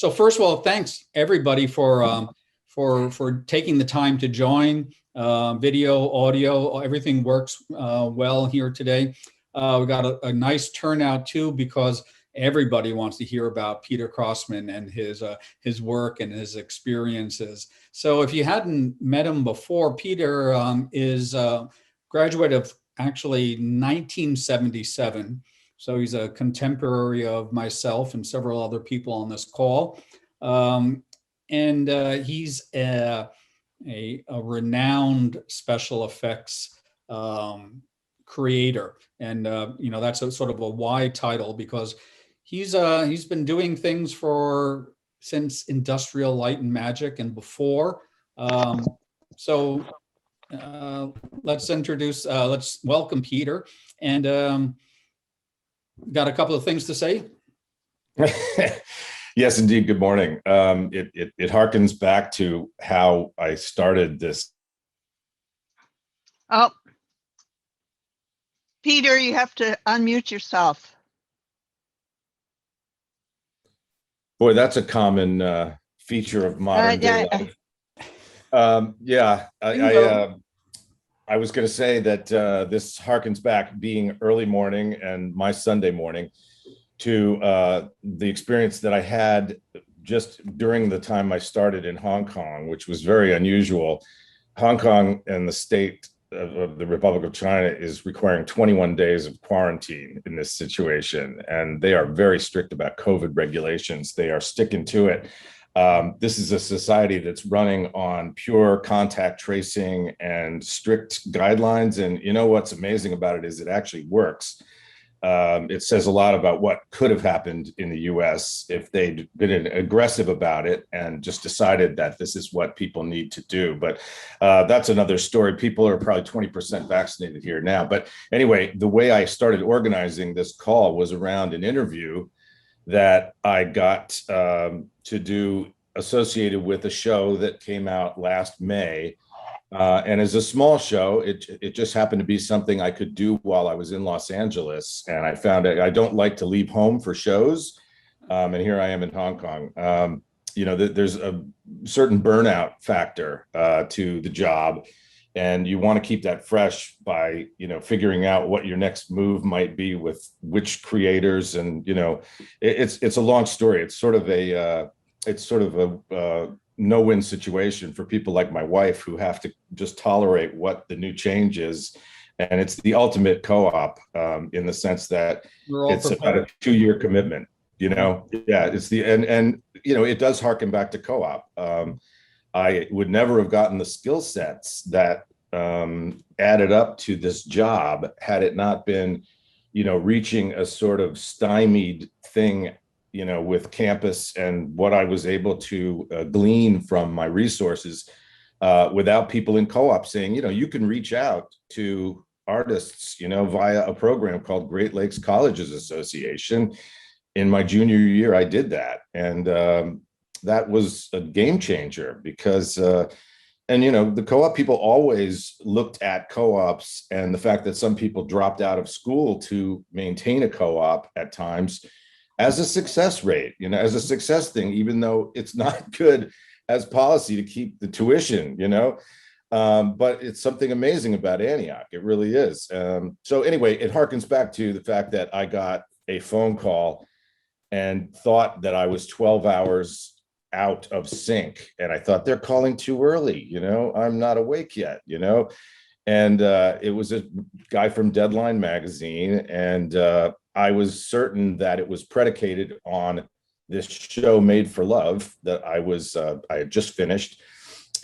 So first of all, thanks everybody for taking the time to join. Video, audio, everything works well here today. We got a nice turnout too, because everybody wants to hear about Peter Crosman and his work and his experiences. So if you hadn't met him before, Peter is a graduate of actually 1977. So he's a contemporary of myself and several other people on this call. And he's a renowned special effects creator. And, that's a sort of a wide title because he's been doing things since Industrial Light and Magic and before. So let's welcome Peter. And got a couple of things to say. Yes, indeed. Good morning. It harkens back to how I started this. Oh, Peter, you have to unmute yourself. Boy, that's a common feature of modern day life. I was going to say that this harkens back, being early morning and my Sunday morning, to the experience that I had just during the time I started in Hong Kong, which was very unusual. Hong Kong and the state of the Republic of China is requiring 21 days of quarantine in this situation, and they are very strict about COVID regulations. They are sticking to it. This is a society that's running on pure contact tracing and strict guidelines. And you know what's amazing about it is it actually works. It says a lot about what could have happened in the US if they'd been aggressive about it and just decided that this is what people need to do. But that's another story. People are probably 20% vaccinated here now. But anyway, the way I started organizing this call was around an interview that I got to do associated with a show that came out last May. And as a small show, it just happened to be something I could do while I was in Los Angeles. And I found I don't like to leave home for shows. And here I am in Hong Kong. There's a certain burnout factor to the job. And you want to keep that fresh by, figuring out what your next move might be with which creators. And, it's a long story. It's sort of a no-win situation for people like my wife, who have to just tolerate what the new change is. And it's the ultimate co-op in the sense that it's about a 2-year commitment, Yeah, it's it does harken back to co-op. I would never have gotten the skill sets that added up to this job had it not been, reaching a sort of stymied thing, with campus and what I was able to glean from my resources without people in co-op saying, you can reach out to artists, via a program called Great Lakes Colleges Association. In my junior year, I did that. And that was a game changer because, the co-op people always looked at co-ops and the fact that some people dropped out of school to maintain a co-op at times as a success rate, as a success thing, even though it's not good as policy to keep the tuition, but it's something amazing about Antioch. It really is. So anyway, it harkens back to the fact that I got a phone call and thought that I was 12 hours out of sync. And I thought, they're calling too early, I'm not awake yet, and it was a guy from Deadline magazine. And I was certain that it was predicated on this show Made for Love that I had just finished,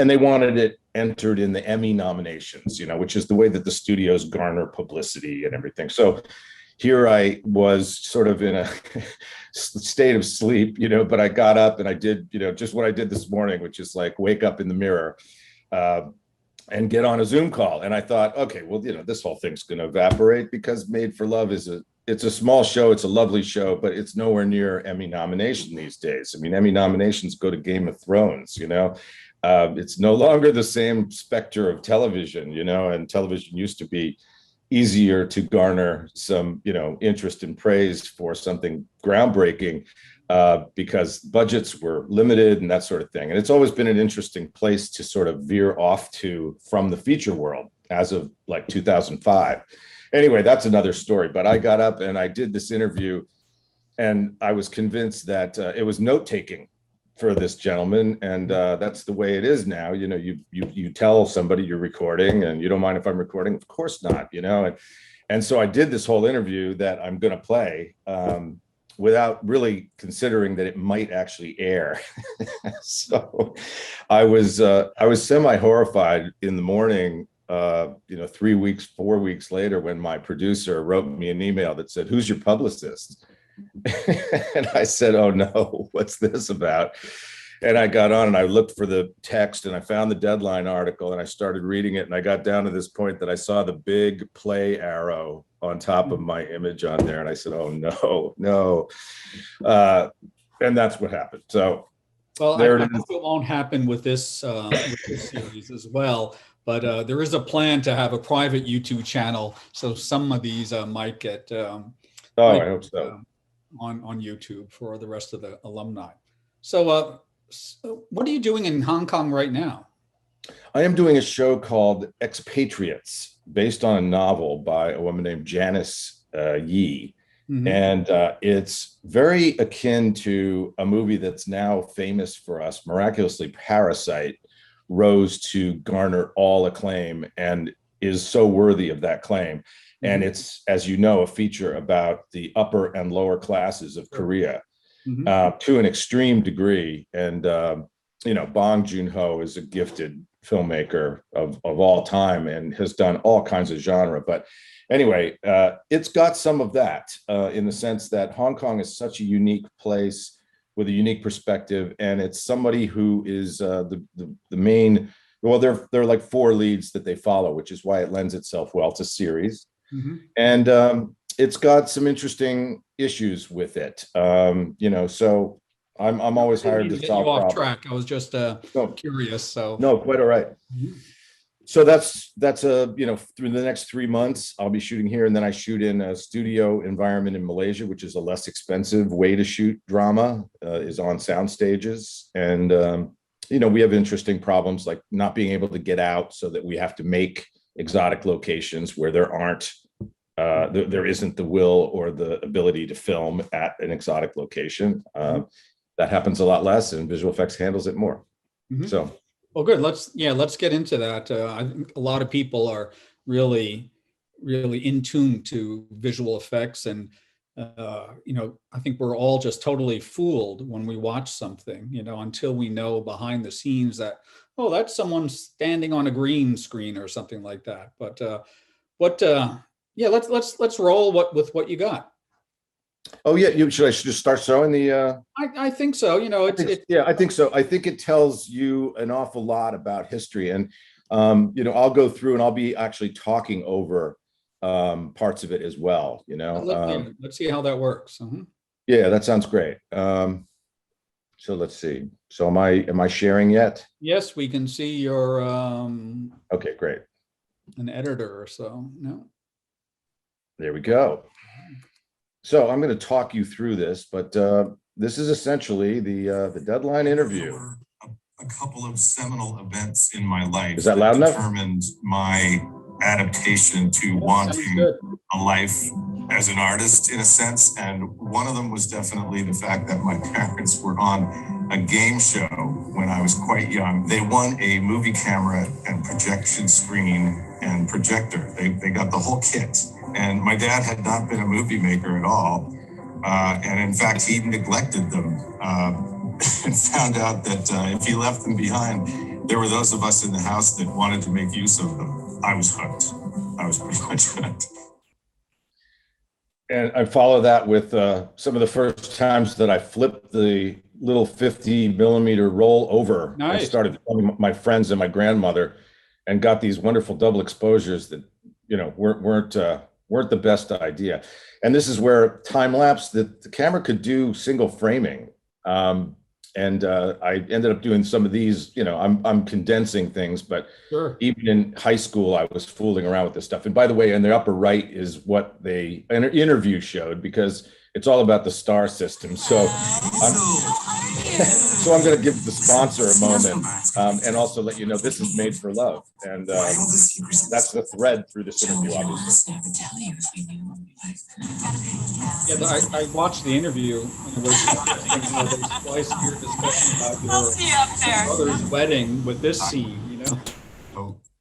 and they wanted it entered in the Emmy nominations, which is the way that the studios garner publicity and everything. So here I was sort of in a state of sleep, but I got up and I did, just what I did this morning, which is like wake up in the mirror and get on a Zoom call. And I thought, okay, well, this whole thing's going to evaporate because Made for Love it's a small show. It's a lovely show, but it's nowhere near Emmy nomination these days. I mean, Emmy nominations go to Game of Thrones, it's no longer the same specter of television, and television used to be easier to garner some, interest and praise for something groundbreaking, because budgets were limited and that sort of thing. And it's always been an interesting place to sort of veer off to from the feature world as of like 2005. Anyway, that's another story. But I got up and I did this interview, and I was convinced that it was note taking for this gentleman, and that's the way it is now. You tell somebody you're recording, and you don't mind if I'm recording. Of course not, and so I did this whole interview that I'm going to play without really considering that it might actually air. So I was semi horrified in the morning. 3 weeks, 4 weeks later, when my producer wrote me an email that said, "Who's your publicist?" And I said, "Oh no, what's this about?" And I got on and I looked for the text, and I found the Deadline article, and I started reading it, and I got down to this point that I saw the big play arrow on top of my image on there, and I said, "Oh no." And that's what happened. So well, I hope it won't happen with this series as well. But there is a plan to have a private YouTube channel, so some of these might get I hope so. On YouTube for the rest of the alumni. So what are you doing in Hong Kong right now? I am doing a show called Expatriates, based on a novel by a woman named Janice Yee. Mm-hmm. And it's very akin to a movie that's now famous for us, miraculously, Parasite, rose to garner all acclaim and is so worthy of that claim. And it's, as you know, a feature about the upper and lower classes of Korea, to an extreme degree. And, Bong Joon-ho is a gifted filmmaker of all time and has done all kinds of genre. But anyway, it's got some of that in the sense that Hong Kong is such a unique place with a unique perspective. And it's somebody who is the main, well, there are like 4 leads that they follow, which is why it lends itself well to series. And it's got some interesting issues with it, so I'm always hired to solve problems. Off track. I was just curious. So no, quite all right. So that's through the next 3 months, I'll be shooting here, and then I shoot in a studio environment in Malaysia, which is a less expensive way to shoot drama, is on sound stages. And we have interesting problems like not being able to get out, so that we have to make exotic locations where there isn't the will or the ability to film at an exotic location. That happens a lot less, and visual effects handles it more. So, well, good. Let's get into that. I think a lot of people are really, really in tune to visual effects, and I think we're all just totally fooled when we watch something, until we know behind the scenes that, oh, that's someone standing on a green screen or something like that. But let's roll with what you got. Oh yeah, should I just start showing the? I think so. I think so. I think it tells you an awful lot about history, and I'll go through and I'll be actually talking over parts of it as well. Let's see how that works. Yeah, that sounds great. So let's see. So am I sharing yet? Yes, we can see your. Okay, great. An editor or so. No. There we go. So I'm going to talk you through this, but this is essentially the Deadline interview. A couple of seminal events in my life. Is that loud enough? Determined my adaptation to wanting a life as an artist, in a sense. And one of them was definitely the fact that my parents were on a game show when I was quite young. They won a movie camera and projection screen and projector. They got the whole kit. And my dad had not been a movie maker at all. And in fact, he neglected them and found out that if he left them behind, there were those of us in the house that wanted to make use of them. I was hooked. I was pretty much hooked. And I follow that with some of the first times that I flipped the little 50 millimeter roll over. Nice. I started filming my friends and my grandmother, and got these wonderful double exposures that weren't the best idea. And this is where time lapse, the camera could do single framing, and And I ended up doing some of these, I'm condensing things, but Sure. even in high school, I was fooling around with this stuff. And by the way, in the upper right is what an interview showed, because it's all about the star system. So I'm going to give the sponsor a moment and also let you know this is Made for Love. And that's the thread through this interview, obviously. Yeah, I watched the interview, and it was interesting, they spliced your discussion about your brother's wedding with this scene,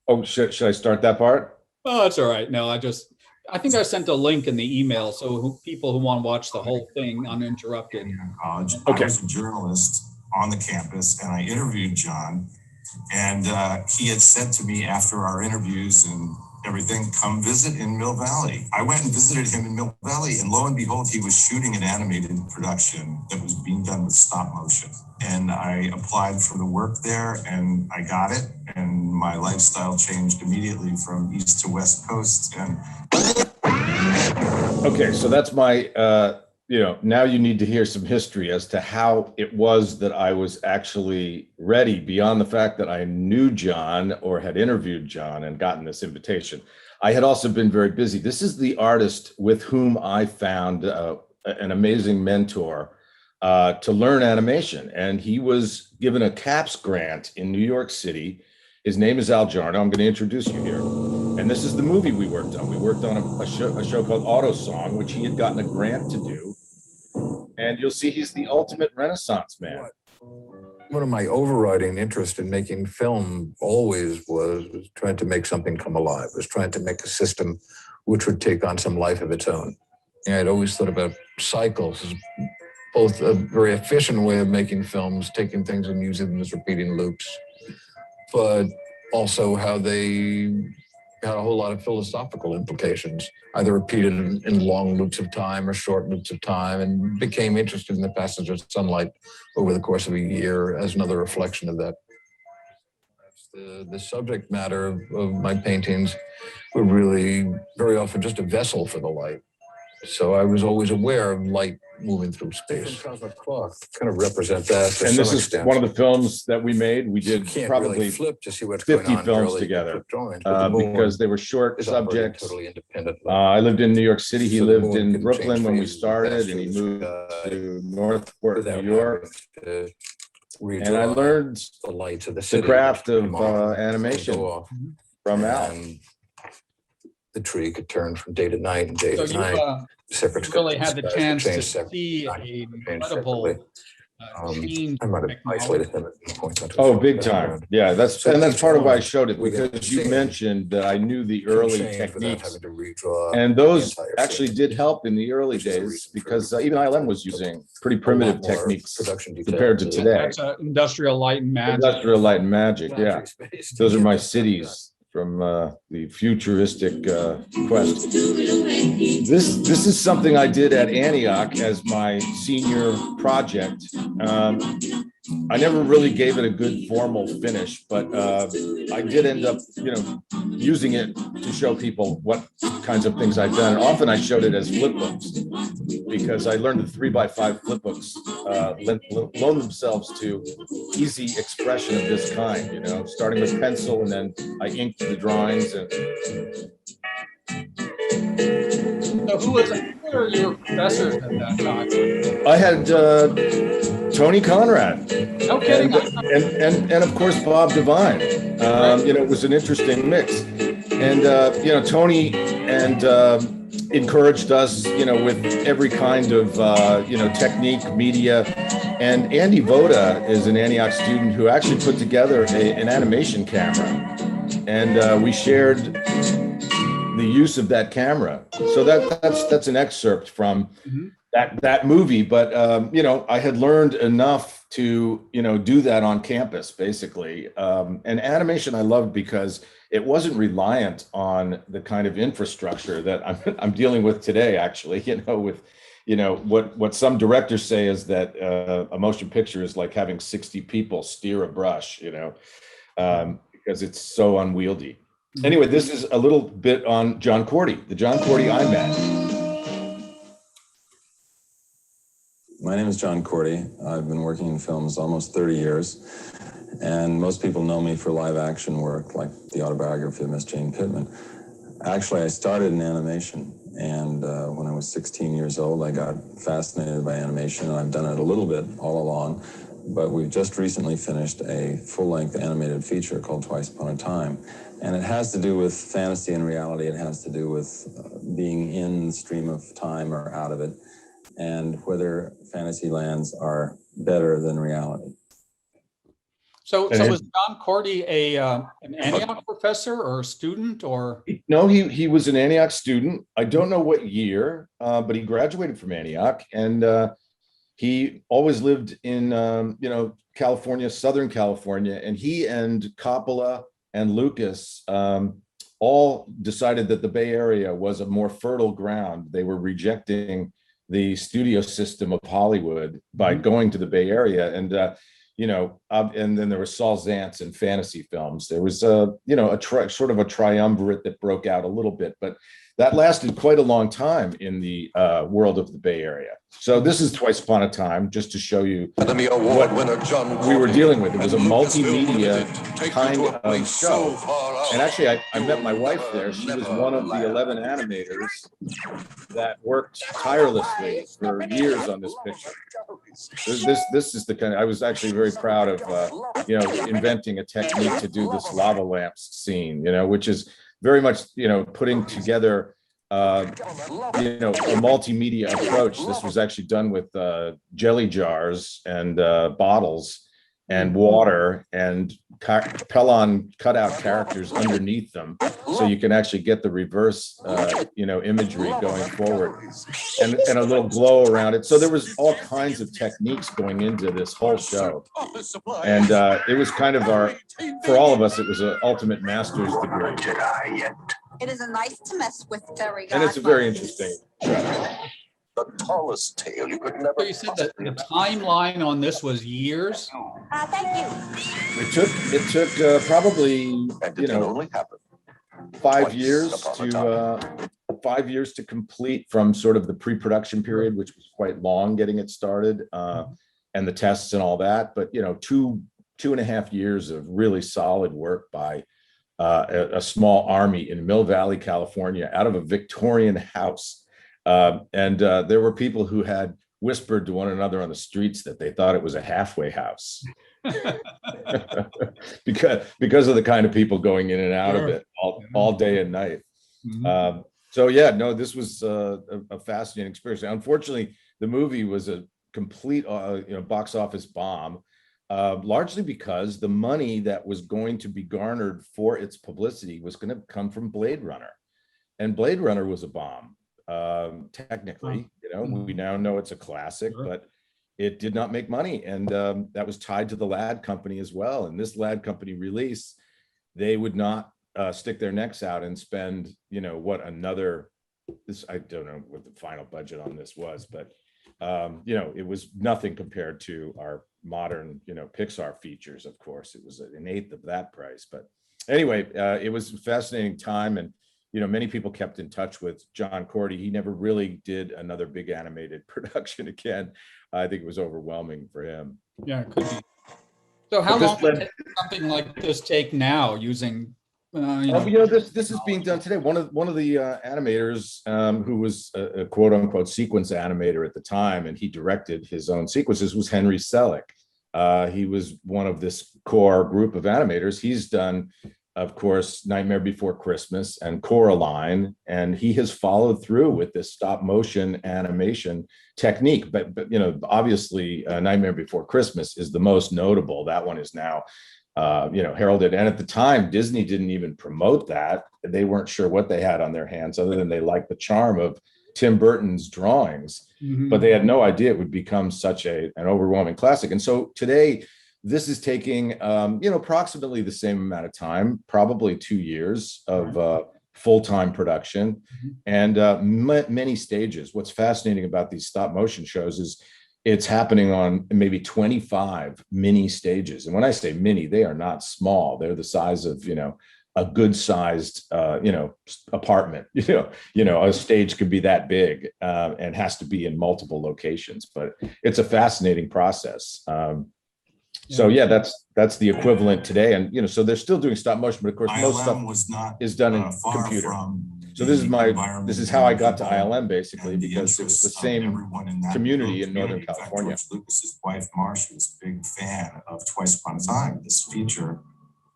Oh, should I start that part? Oh, that's all right. No, I think I sent a link in the email, so people who want to watch the whole thing uninterrupted. In college, Okay. I was a journalist on the campus, and I interviewed John, and he had said to me after our interviews and everything, come visit in Mill Valley. I went and visited him in Mill Valley, and lo and behold, he was shooting an animated production that was being done with stop motion. And I applied for the work there, and I got it, and my lifestyle changed immediately from East to West Coast. And okay, so that's my now you need to hear some history as to how it was that I was actually ready, beyond the fact that I knew John or had interviewed John and gotten this invitation. I had also been very busy. This is the artist with whom I found an amazing mentor to learn animation. And he was given a CAPS grant in New York City. His name is Al Jarno. I'm going to introduce you here. And this is the movie we worked on. We worked on a show called Auto Song, which he had gotten a grant to do. And you'll see he's the ultimate Renaissance man. One of my overriding interests in making film always was trying to make something come alive, was trying to make a system which would take on some life of its own. And I'd always thought about cycles as both a very efficient way of making films, taking things and using them as repeating loops, but also how they had a whole lot of philosophical implications, either repeated in long loops of time or short loops of time, and became interested in the passage of sunlight over the course of a year as another reflection of that. The subject matter of my paintings were really very often just a vessel for the light. So I was always aware of light moving through space. Cosmic clock kind of represent that to And this some is extent. one of the films that we made. We did probably really flip to see what's 50 going on films really together drawings, but the moon because they were short is operating subjects. totally independently. I lived in New York City. He So the lived moon in can Brooklyn change when we phases started, faster and he than moved the to Northport, without New York. having to And I redraw learned the lights of the the city craft which of came on and animation go off. from Al. And the tree could turn from day to night and day So to you night. Separate really had the skies chance would to change separately, see night an would change incredible separately. change I might have technology. isolated him at points. Oh, big time. Yeah, that's So each part of why I element showed it, within because the you scene mentioned that I knew the can early change without techniques. having to redraw And the those entire actually scene. did help in the early Which is the days, reason for because the even ILM was using pretty primitive more techniques production compared to detail. today. That's industrial light and magic. Industrial Light and Magic, yeah. Boundary space to Those are get my that stuff cities from the futuristic quest. This is something I did at Antioch as my senior project. I never really gave it a good formal finish, but I did end up, using it to show people what kinds of things I've done. And often I showed it as flip books, because I learned that 3x5 flip books loan themselves to easy expression of this kind, starting with pencil, and then I inked the drawings. And So who were your professors at that time? I had Tony Conrad. No kidding. And of course Bob Devine. It was an interesting mix. And Tony and encouraged us, with every kind of technique, media. And Andy Voda is an Antioch student who actually put together an animation camera, and we shared the use of that camera. So that's an excerpt from that movie. But I had learned enough to do that on campus, basically. And animation I loved because it wasn't reliant on the kind of infrastructure that I'm dealing with today. Actually, with what some directors say is that a motion picture is like having 60 people steer a brush, because it's so unwieldy. Anyway, this is a little bit on John Cordy, the John Cordy I met. My name is John Cordy. I've been working in films almost 30 years, and most people know me for live action work, like the autobiography of Miss Jane Pittman. Actually, I started in animation, and when I was 16 years old, I got fascinated by animation, and I've done it a little bit all along, but we've just recently finished a full-length animated feature called Twice Upon a Time, and it has to do with fantasy and reality. It has to do with being in the stream of time or out of it, and whether fantasy lands are better than reality. So was John Cordy an Antioch professor or a student, or? No, he was an Antioch student. I don't know what year, but he graduated from Antioch, and he always lived in California, Southern California, and he and Coppola and Lucas all decided that the Bay Area was a more fertile ground. They were rejecting the studio system of Hollywood by going to the Bay Area, and and then there was Saul Zaentz in fantasy films. There was sort of a triumvirate that broke out a little bit, but that lasted quite a long time in the world of the Bay Area. So this is Twice Upon a Time, just to show you what we were dealing with. It was a multimedia kind of show. And actually, I met my wife there. She was one of the 11 animators that worked tirelessly for years on this picture. This is the kind of, I was actually very proud of, inventing a technique to do this lava lamps scene, which is very much, putting together, a multimedia approach. This was actually done with jelly jars and bottles and water and Pellon cutout characters underneath them, so you can actually get the reverse, imagery going forward, and a little glow around it. So there was all kinds of techniques going into this whole show, and it was kind of for all of us, it was an ultimate master's degree. It isn't nice to mess with fairy and it's a very interesting show. The tallest tale you could never. So you said that the timeline on this was years? Thank you. It took probably, only happen 5 years to 5 years to complete, from sort of the pre-production period, which was quite long getting it started, and the tests and all that. But 2.5 years of really solid work by a small army in Mill Valley, California, out of a Victorian house. And there were people who had whispered to one another on the streets that they thought it was a halfway house because of the kind of people going in and out of it all day and night. This was a fascinating experience. Unfortunately, the movie was a complete box office bomb, largely because the money that was going to be garnered for its publicity was going to come from Blade Runner, and Blade Runner was a bomb. Technically, we now know it's a classic, but it did not make money, and that was tied to the Ladd Company as well. And this Ladd Company release, they would not stick their necks out and spend, I don't know what the final budget on this was, but it was nothing compared to our modern, Pixar features. Of course, it was an eighth of that price. But anyway, it was a fascinating time, and many people kept in touch with John Cordy. He never really did another big animated production again. I think it was overwhelming for him. Yeah, it could be. So how long would something like this take now, using this is being done today. One of the animators, who was a quote unquote sequence animator at the time, and he directed his own sequences, was Henry Selick. He was one of this core group of animators. He's done, of course, Nightmare Before Christmas and Coraline, and he has followed through with this stop motion animation technique. But obviously, Nightmare Before Christmas is the most notable. That one is now, heralded. And at the time, Disney didn't even promote that. They weren't sure what they had on their hands, other than they liked the charm of Tim Burton's drawings, but they had no idea it would become such an overwhelming classic. And so today, this is taking, approximately the same amount of time, probably 2 years of full-time production, and many stages. What's fascinating about these stop motion shows is it's happening on maybe 25 mini stages. And when I say mini, they are not small. They're the size of, a good sized, apartment. A stage could be that big and has to be in multiple locations, but it's a fascinating process. So yeah, that's the equivalent today. And, so they're still doing stop motion, but of course, most stuff is done in computer. So this is how I got to ILM, basically, because it was the same community in Northern California. Lucas's wife, Marcia, was a big fan of Twice Upon a Time, this feature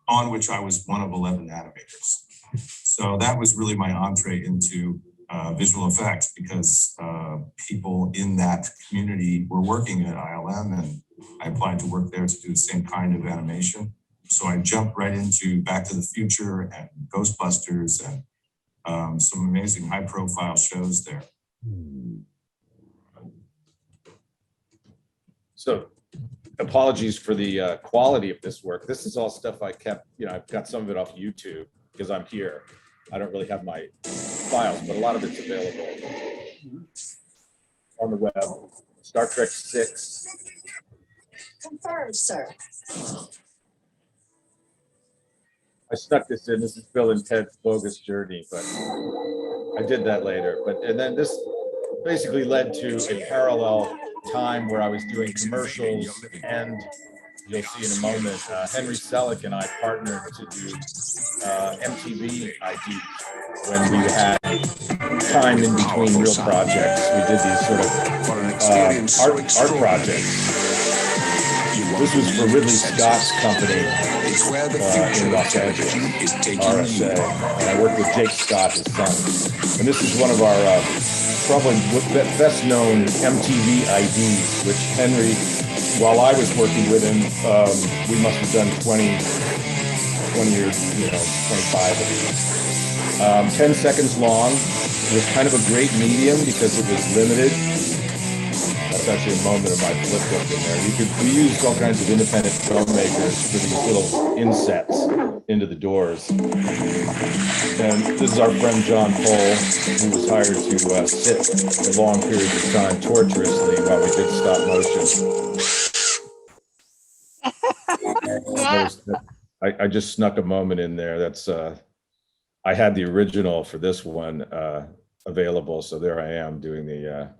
on which I was one of 11 animators. So that was really my entree into visual effects, because people in that community were working at ILM, and I applied to work there to do the same kind of animation. So I jumped right into Back to the Future and Ghostbusters and some amazing high-profile shows there. So apologies for the quality of this work. This is all stuff I kept, I've got some of it off YouTube because I'm here. I don't really have my files, but a lot of it's available on the web. Star Trek 6. Confirmed, sir. I stuck this in. This is Bill and Ted's Bogus Journey, but I did that later. And then this basically led to a parallel time where I was doing commercials, and you'll see in a moment, Henry Selick and I partnered to do MTV ID when we had time in between real projects. We did these sort of art projects. This was for Ridley Scott's company in Los Angeles, RSA, and I worked with Jake Scott, his son. And this is one of our probably best known MTV IDs, which Henry, while I was working with him, we must have done 20 years, 25 of these. 10 seconds long. It was kind of a great medium because it was limited. That's actually a moment of my flip book in there. We used all kinds of independent filmmakers for these little insets into the doors. And this is our friend John Pohl, who was hired to sit for long periods of time torturously while we did stop motion. I just snuck a moment in there. That's I had the original for this one available, so there I am doing the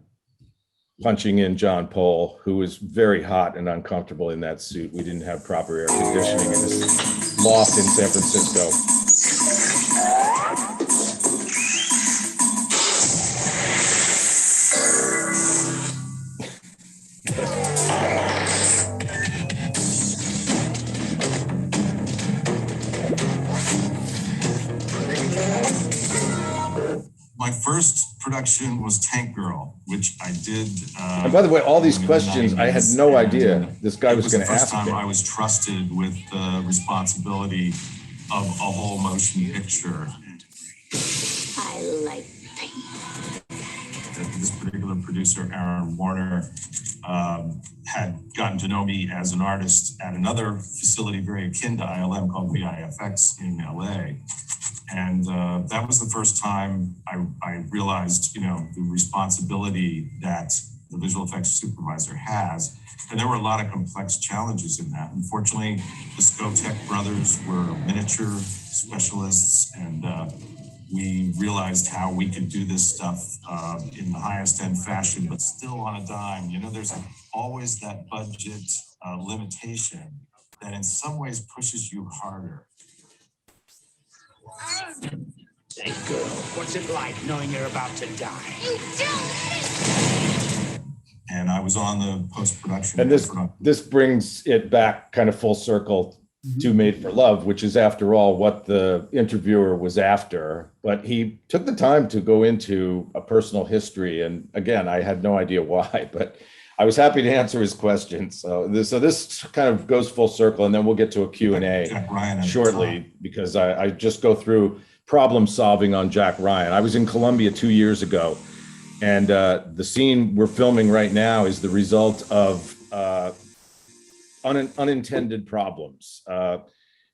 punching in John Pohl, who was very hot and uncomfortable in that suit. We didn't have proper air conditioning in this loft in San Francisco. My first production was Tank Girl, which I did. And by the way, all these questions, I had no idea this guy was going to ask me. The first time I was trusted with the responsibility of a whole motion picture. I like paint. This particular producer, Aaron Warner, had gotten to know me as an artist at another facility very akin to ILM called VIFX in LA. And that was the first time I realized, the responsibility that the visual effects supervisor has. And there were a lot of complex challenges in that. Unfortunately, the Skotek brothers were miniature specialists, and we realized how we could do this stuff in the highest end fashion, but still on a dime. There's always that budget limitation that in some ways pushes you harder. Thank girl. What's it like knowing you're about to die? You don't! And I was on the post-production. And this brings it back kind of full circle to Made for Love, which is after all what the interviewer was after. But he took the time to go into a personal history. And again, I had no idea why, but I was happy to answer his questions. So this kind of goes full circle, and then we'll get to a Q&A shortly, because I just go through problem solving on Jack Ryan. I was in Colombia 2 years ago, and the scene we're filming right now is the result of unintended problems.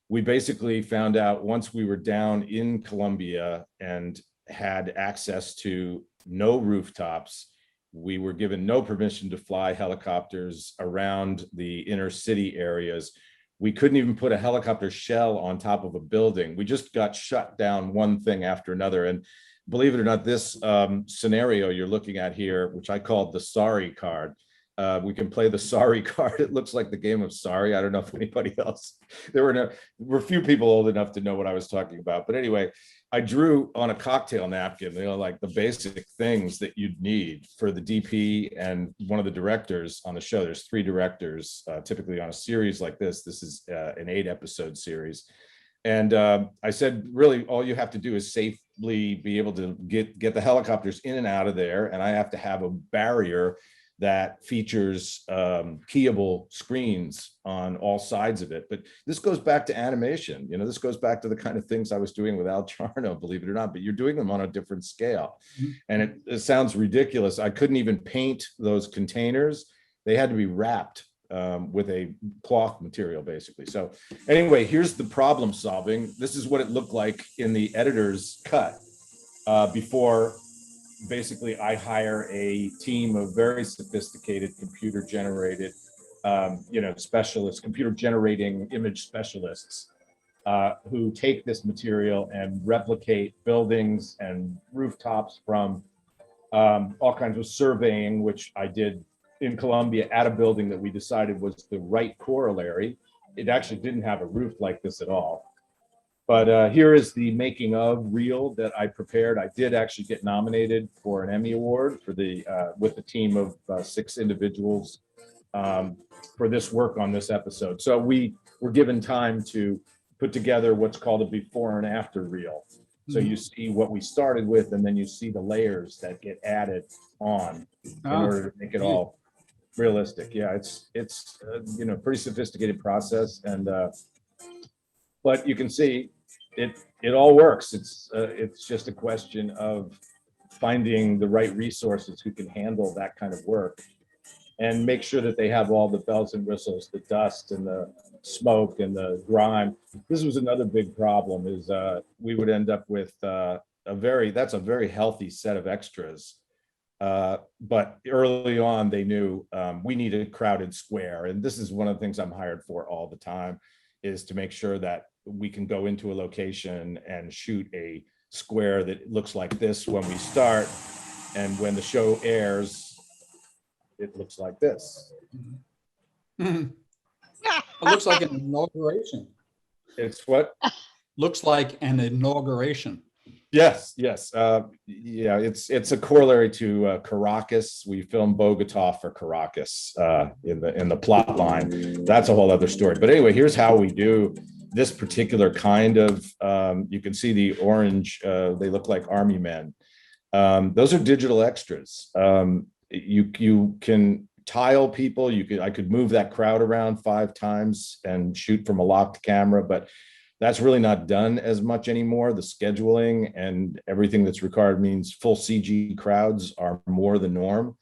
We basically found out once we were down in Colombia and had access to no rooftops, we were given no permission to fly helicopters around the inner city areas. We couldn't even put a helicopter shell on top of a building. We just got shut down one thing after another. And believe it or not, this scenario you're looking at here, which I called the sorry card, we can play the sorry card. It looks like the game of sorry. I don't know if anybody else, there were a few people old enough to know what I was talking about. But anyway, I drew on a cocktail napkin, like the basic things that you'd need for the DP and one of the directors on the show. There's 3 directors, typically on a series like this. This is an 8-episode series. And I said, really, all you have to do is safely be able to get the helicopters in and out of there. And I have to have a barrier that features keyable screens on all sides of it. But this goes back to animation. This goes back to the kind of things I was doing with Al Charno, believe it or not, but you're doing them on a different scale. And it sounds ridiculous. I couldn't even paint those containers. They had to be wrapped with a cloth material, basically. So anyway, here's the problem solving. This is what it looked like in the editor's cut before. Basically, I hire a team of very sophisticated computer generated, specialists, computer generating image specialists who take this material and replicate buildings and rooftops from all kinds of surveying, which I did in Colombia at a building that we decided was the right corollary. It actually didn't have a roof like this at all. But here is the making of reel that I prepared. I did actually get nominated for an Emmy Award for with a team of 6 individuals for this work on this episode. So we were given time to put together what's called a before and after reel. So you see what we started with, and then you see the layers that get added on in order to make it all realistic. Yeah, it's pretty sophisticated process, and but you can see it all works. It's just a question of finding the right resources who can handle that kind of work and make sure that they have all the bells and whistles, the dust and the smoke and the grime. This was another big problem, is we would end up with that's a very healthy set of extras. But early on, they knew we needed a crowded square. And this is one of the things I'm hired for all the time, is to make sure that we can go into a location and shoot a square that looks like this when we start. And when the show airs, it looks like this. It looks like an inauguration. It's what? Looks like an inauguration. Yes. Yeah, it's a corollary to Caracas. We filmed Bogota for Caracas in the plot line. That's a whole other story. But anyway, here's how we do this particular kind of. You can see the orange. They look like army men. Those are digital extras. You can tile people. I could move that crowd around 5 times and shoot from a locked camera, but that's really not done as much anymore. The scheduling and everything that's required means full CG crowds are more the norm.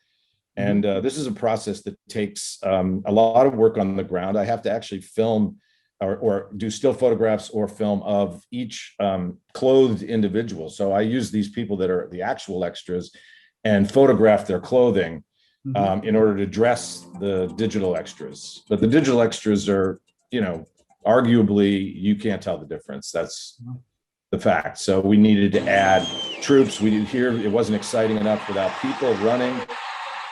And this is a process that takes a lot of work on the ground. I have to actually film or do still photographs or film of each clothed individual. So I use these people that are the actual extras and photograph their clothing in order to dress the digital extras. But the digital extras are, arguably, you can't tell the difference. That's the fact. So we needed to add troops. We did here. It wasn't exciting enough without people running.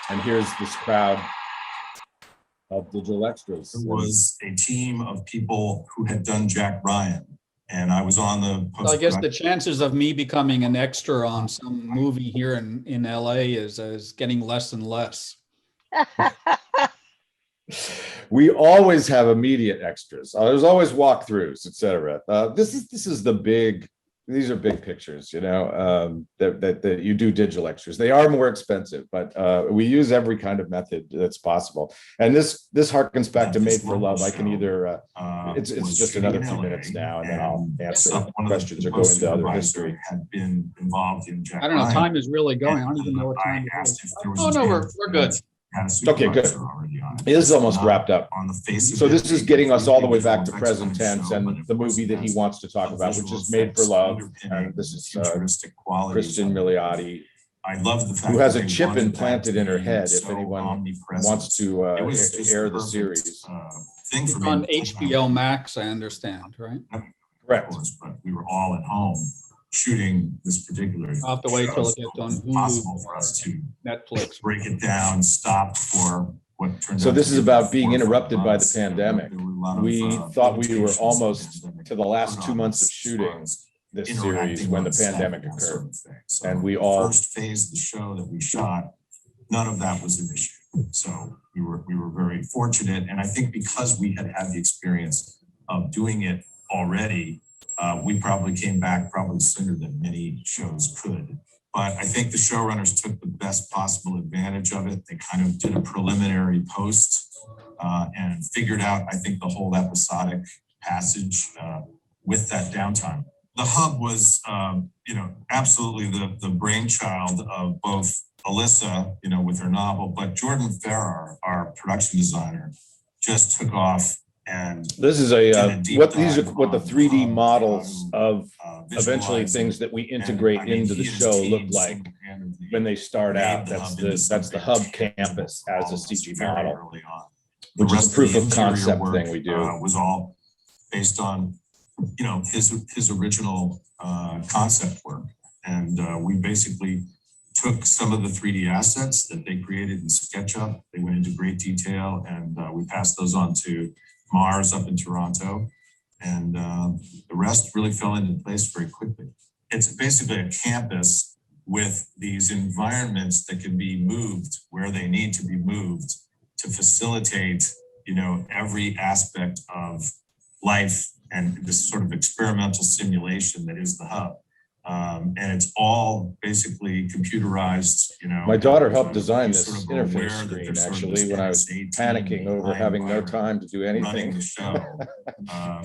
And here's this crowd of digital extras. There was a team of people who had done Jack Ryan, and I was on the post. I guess the chances of me becoming an extra on some movie here in LA is getting less and less. We always have immediate extras. There's always walkthroughs, etc. These are big pictures, that you do digital extras. They are more expensive, but we use every kind of method that's possible. And this harkens back to Made for Love. I can either, it's just another few minutes now, and then I'll answer questions or go into other history. Had been involved in Jack I don't know, Ryan. time is really going. I don't even know what time it is. Oh, no, we're good. Okay, good. This is almost wrapped up. On the face So this is getting us all the way back to present tense and the movie that he wants to talk about, which is Made for Love. And this is Kristen Milioti, I love the fact who has that a they chip wanted implanted that in her to be head if so anyone omnipresent. wants to It was just air the perfect, series. thing for It's me. on HBO Max, I understand, right? Correct. Of course, but we were all at home shooting this particular. I'll have to wait till it show, gets on so it's possible Hulu for us or to Netflix. break it down, stop for what turned So out this to is be about being 4 or 5 interrupted by the months. pandemic. There were a lot of, We thought we were limitations almost the pandemic to the last put 2 on months of us as shooting far as this interacting series when on the set pandemic and that sort occurred. of thing. So And we the all, first phase of the show that we shot, none of that was an issue. So we were very fortunate, and I think because we had the experience of doing it already, we probably came back probably sooner than many shows could. But I think the showrunners took the best possible advantage of it. They kind of did a preliminary post and figured out, I think, the whole episodic passage with that downtime. The hub was, absolutely the brainchild of both Alyssa, with her novel, but Jordan Farrar, our production designer, just took off. And this is what the 3D models of eventually things that we integrate into the show look like when they start out. That's the hub campus as a CG model, which is a proof of concept thing we do. Was all based on, his original concept work, and we basically took some of the 3D assets that they created in SketchUp. They went into great detail, and we passed those on to Mars up in Toronto, and the rest really fell into place very quickly. It's basically a campus with these environments that can be moved where they need to be moved to facilitate, every aspect of life and this sort of experimental simulation that is the hub. And it's all basically computerized, My daughter helped design this interface screen actually when I was panicking over having no time to do anything. I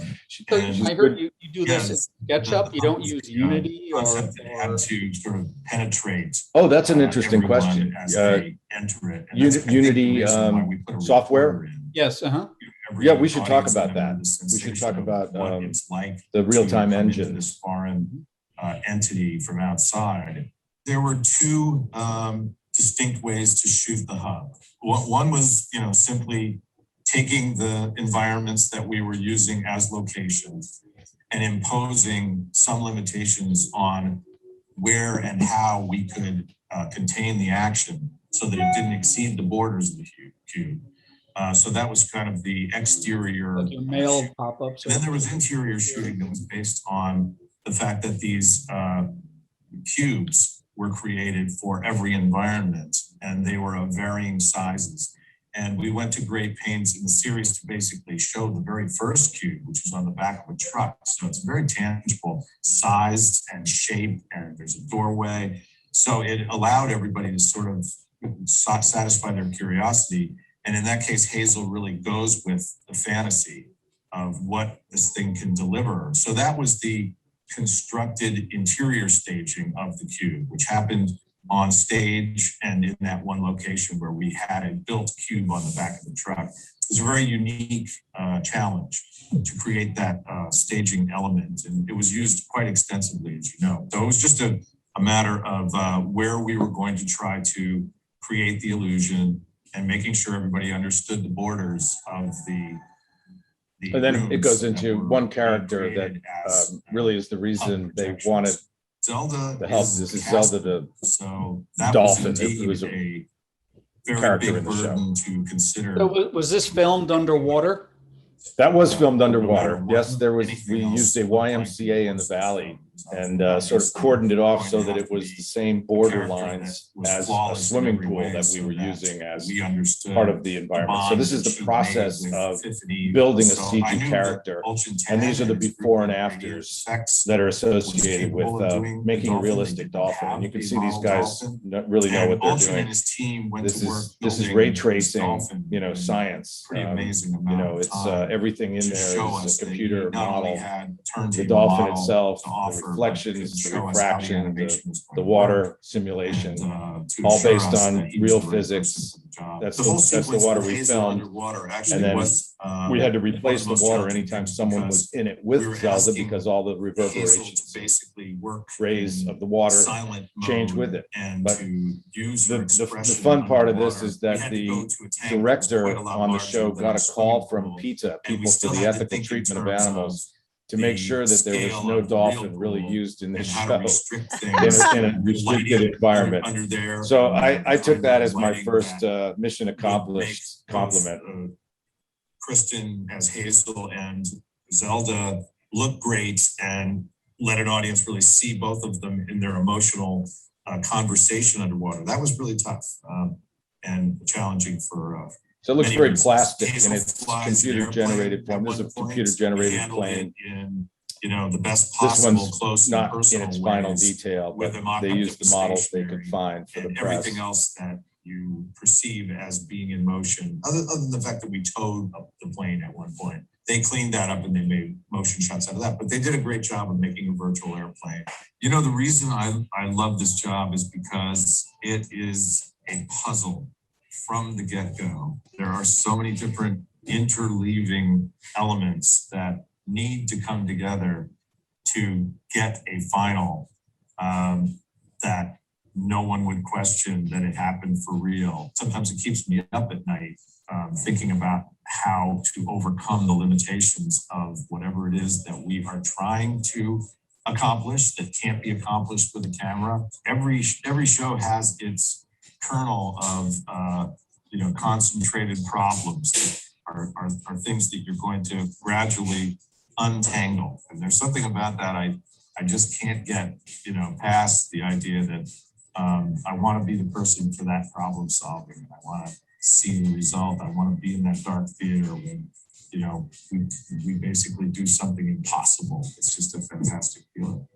heard you do this in SketchUp. You don't use Unity or had to sort of penetrate. Oh, that's an interesting question. Unity software? Yes. Yeah, we should talk about that. We should talk about the real-time engine. This foreign entity from outside. There were two distinct ways to shoot the hub. One was, simply taking the environments that we were using as locations and imposing some limitations on where and how we could contain the action so that it didn't exceed the borders of the cube. So that was kind of the exterior. Like your mail pop-ups. Then there was interior shooting that was based on the fact that these cubes were created for every environment, and they were of varying sizes. And we went to great pains in the series to basically show the very first cube, which was on the back of a truck. So it's very tangible, sized and shaped, and there's a doorway. So it allowed everybody to sort of satisfy their curiosity. And in that case, Hazel really goes with the fantasy of what this thing can deliver. So that was the constructed interior staging of the cube, which happened on stage and in that one location where we had a built cube on the back of the truck. It was a very unique challenge to create that staging element, and it was used quite extensively, as you know. So it was just a matter of where we were going to try to create the illusion and making sure everybody understood the borders of the and then it goes into one character that really is the reason they wanted Zelda the help. This is Zelda the that dolphin. It was a very character big in the show. burden to consider. So was this filmed underwater? That was filmed underwater. Yes, there was. We used a YMCA in the valley and sort of cordoned it off so that it was the same border lines as a swimming pool that we were using as part of the environment. So this is the process of building a CG character, and these are the before and afters that are associated with making a realistic dolphin. And you can see these guys really know what they're doing. This is ray tracing, science. Pretty amazing amount it's everything in there is a computer model. The the dolphin itself, the reflections, the refraction, the water simulation, all based on real physics. That's the water we filmed. And then we had to replace the water anytime someone was in it with Zelda because all the reverberations, rays of the water change with it. But the fun part of this is that the director on the show got a call from PETA, People for the Ethical Treatment of Animals, to make sure that there was no dolphin really used in this show in a restricted environment. So I took that as my first mission accomplished compliment. Kristen as Hazel and Zelda look great and let an audience really see both of them in their emotional conversation underwater. That was really tough and challenging for so it looks very plastic in its computer generated form. This is a computer generated plane. In, the best possible close not in its final detail, but they used the models they could find for the press. Everything else that you perceive as being in motion, other than the fact that we towed up the plane at one point. They cleaned that up and they made motion shots out of that, but they did a great job of making a virtual airplane. The reason I love this job is because it is a puzzle from the get-go. There are so many different interleaving elements that need to come together to get a final that no one would question that it happened for real. Sometimes it keeps me up at night thinking about how to overcome the limitations of whatever it is that we are trying to accomplish that can't be accomplished with a camera. Every show has its kernel of concentrated problems that are things that you're going to gradually untangle. And there's something about that I just can't get past the idea that I want to be the person for that problem solving. I want to see the result. I want to be in that dark theater when we basically do something impossible. It's just a fantastic feeling.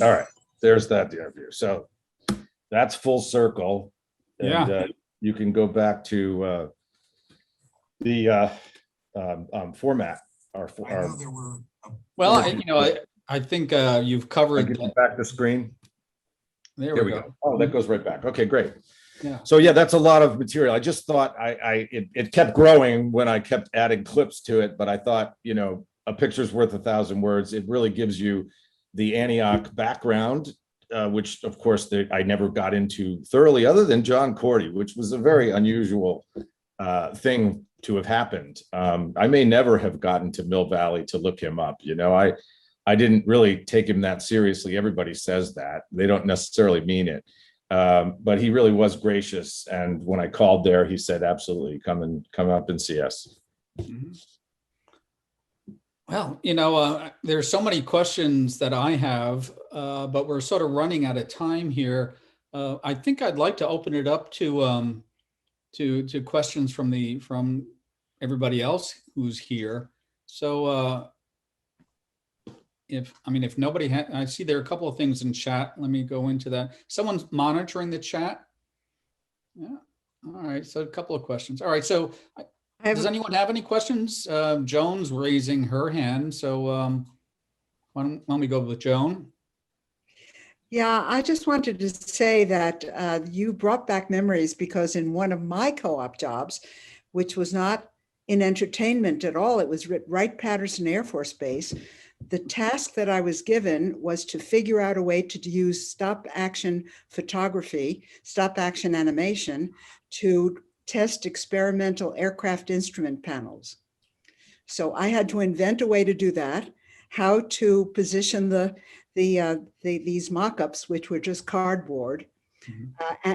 All right, there's that interview. So that's full circle. And you can go back to the format. I think you've covered. Back the screen. There we go. Oh, that goes right back. Okay, great. Yeah. So that's a lot of material. I just thought it kept growing when I kept adding clips to it, but I thought, a picture's worth 1,000 words. It really gives you the Antioch background, which of course I never got into thoroughly other than John Cordy, which was a very unusual thing to have happened. I may never have gotten to Mill Valley to look him up. I didn't really take him that seriously. Everybody says that. They don't necessarily mean it. But he really was gracious. And when I called there, he said, absolutely, come up and see us. Mm-hmm. Well, there's so many questions that I have, but we're sort of running out of time here. I think I'd like to open it up to questions from everybody else who's here. So if nobody I see there are a couple of things in chat. Let me go into that. Someone's monitoring the chat. Yeah. All right. So a couple of questions. All right. So does anyone have any questions? Joan's raising her hand. So why don't we go with Joan? Yeah, I just wanted to say that you brought back memories because in one of my co-op jobs, which was not in entertainment at all, it was Wright-Patterson Air Force Base. The task that I was given was to figure out a way to use stop-action photography, stop-action animation to test experimental aircraft instrument panels. So I had to invent a way to do that, how to position these mock-ups, which were just cardboard,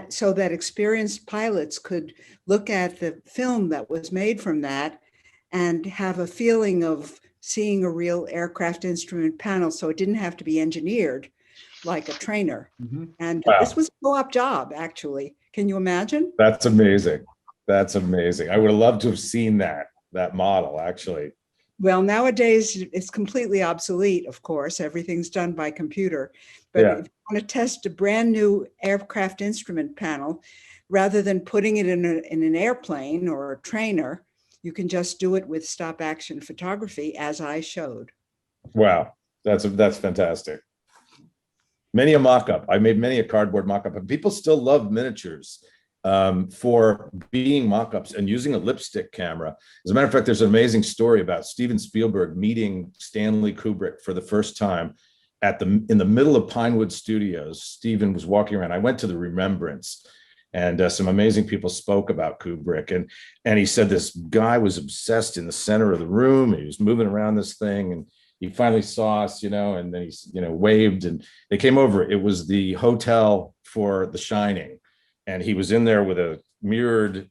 so that experienced pilots could look at the film that was made from that and have a feeling of seeing a real aircraft instrument panel, so it didn't have to be engineered like a trainer. Mm-hmm. And wow. This was a co-op job, actually. Can you imagine? That's amazing. That's amazing. I would have loved to have seen that model, actually. Well, nowadays it's completely obsolete, of course. Everything's done by computer. But if you want to test a brand new aircraft instrument panel, rather than putting it in an airplane or a trainer, you can just do it with stop action photography as I showed. Wow. That's fantastic. Many a mock-up. I made many a cardboard mock-up, and people still love miniatures for being mock-ups and using a lipstick camera. As a matter of fact, there's an amazing story about Steven Spielberg meeting Stanley Kubrick for the first time in the middle of Pinewood Studios. Steven was walking around. I went to the Remembrance, and some amazing people spoke about Kubrick. And he said this guy was obsessed in the center of the room. He was moving around this thing, and he finally saw us, and then he, waved, and they came over. It was the hotel for The Shining. And he was in there with a mirrored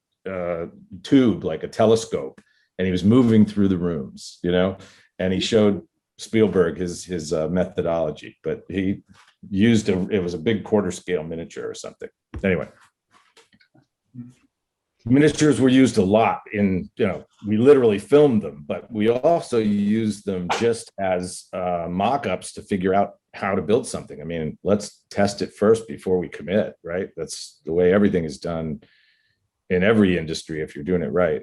tube, like a telescope, and he was moving through the rooms, and he showed Spielberg his methodology, but he used it was a big quarter scale miniature or something. Anyway, miniatures were used a lot in, we literally filmed them, but we also used them just as mock-ups to figure out how to build something. I mean, let's test it first before we commit, right? That's the way everything is done in every industry if you're doing it right.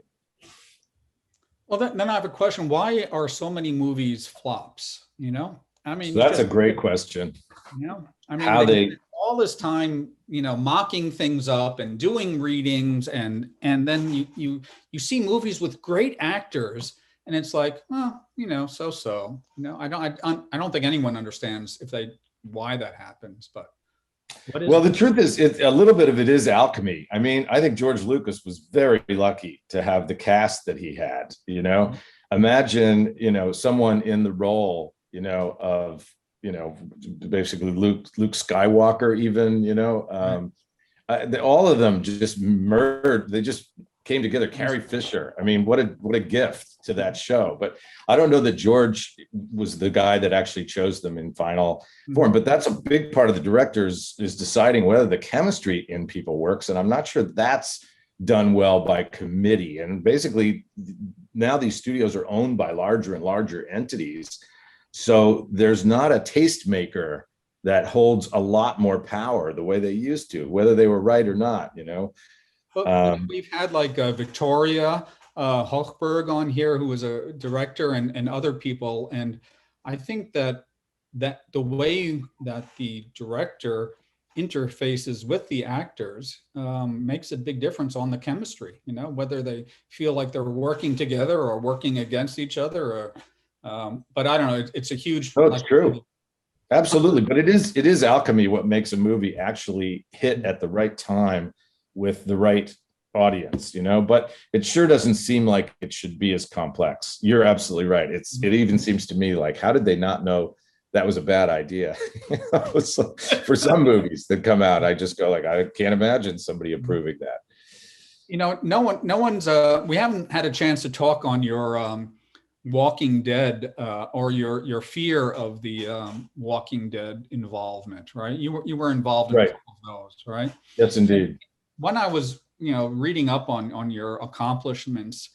Well, then I have a question. Why are so many movies flops? I mean, so that's a great question. I mean, how they all this time, mocking things up and doing readings, and then you see movies with great actors, and it's like, well, so. I don't think anyone understands why that happens. But the truth is, a little bit of it is alchemy. I mean, I think George Lucas was very lucky to have the cast that he had. Imagine, someone in the role, of basically Luke Skywalker, even, all of them just merged. They just came together. Carrie Fisher. I mean, what a gift to that show. But I don't know that George was the guy that actually chose them in final form. But that's a big part of the directors is deciding whether the chemistry in people works. And I'm not sure that's done well by committee. And basically now these studios are owned by larger and larger entities. So there's not a tastemaker that holds a lot more power the way they used to, whether they were right or not, But we've had like Victoria Hochberg on here, who was a director, and other people. And I think that the way that the director interfaces with the actors makes a big difference on the chemistry, whether they feel like they're working together or working against each other. Or, but I don't know, it's a huge... Oh, it's true. Absolutely. But it is alchemy what makes a movie actually hit at the right time with the right audience, but it sure doesn't seem like it should be as complex. You're absolutely right. It even seems to me like, how did they not know that was a bad idea? So, for some movies that come out, I just go like, I can't imagine somebody approving that. No one's we haven't had a chance to talk on your Walking Dead or your fear of the Walking Dead involvement, right? You were involved in right. Those, right? Yes, indeed. When I was, reading up on your accomplishments,